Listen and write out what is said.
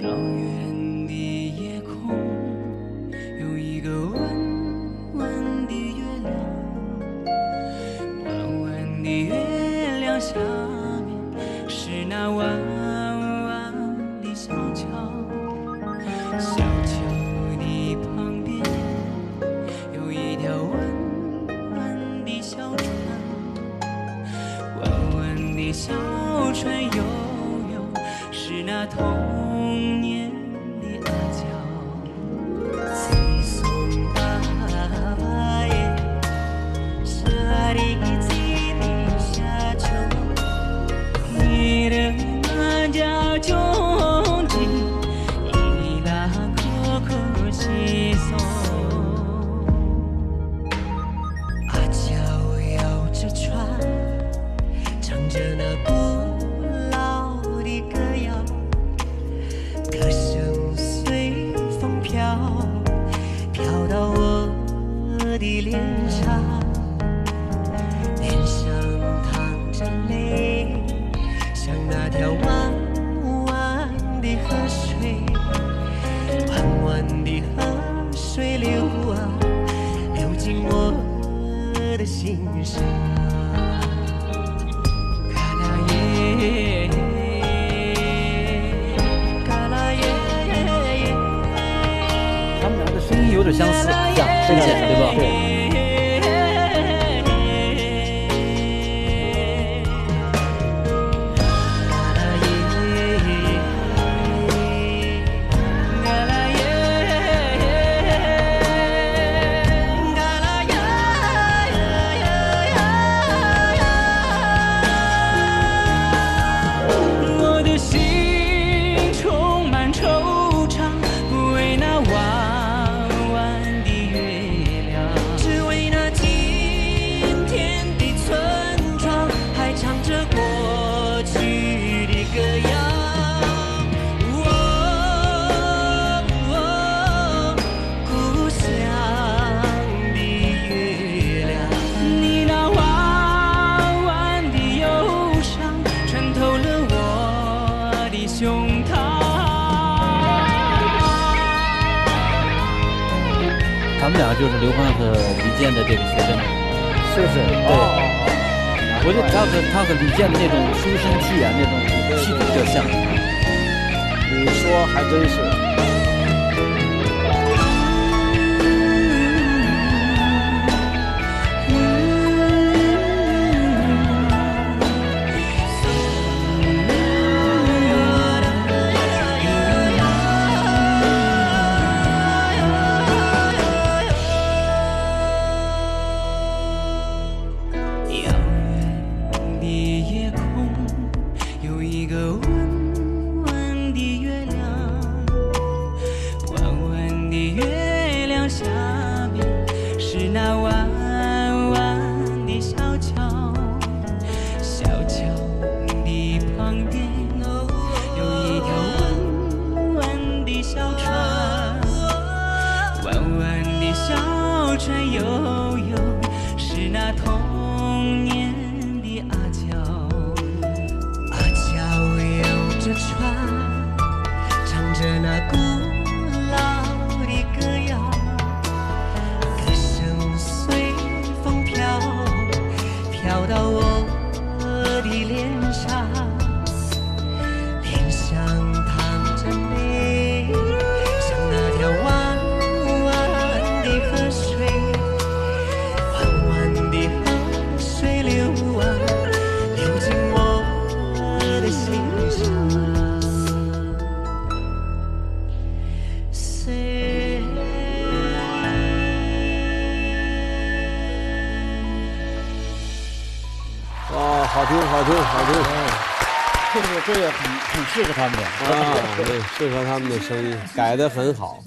遥远的夜空有一个弯弯的月亮，弯弯的月亮下面是那弯弯的小桥，小桥的旁边有一条弯弯的小船，弯弯的小船悠悠是那童年的阿娇。自从大巴耶沙里基的夏秋，你的那叫穷尽伊拉可可西索，阿娇摇着船，唱着那古老的歌谣，歌声随风飘，飘到我的脸上，脸上淌着泪，像那条弯弯的河水，弯弯的河水流啊，流进我的心上。嘎啦耶，嘎啦耶耶，他们俩的声音有点相似，像声线对吧？对。我的心充满惆怅，不为那弯弯的月亮，只为那今天的村庄，还唱着过去的歌谣。故乡的月亮，你那弯弯的忧伤穿透了我的胸膛。他们俩就是刘欢和李健的这个学生，是不是？对，我觉得他和李健的那种书生气啊，那种气质比较像。你说还真是。遥远的夜空有一个弯弯的月亮，弯弯的月亮下面是那弯弯的小桥，小桥的旁边有一条弯弯的小船，弯弯的小船悠悠是那童年的阿娇，阿娇摇着船，唱着那古老的歌谣，歌声随风飘，飘到我的脸上，脸上淌着泪，像那条弯弯的河水，弯弯的河水流啊，流进我的心上。哇，好听，好听，好听这个也很适合他们俩。啊！对，适合他们的声音，改得很好。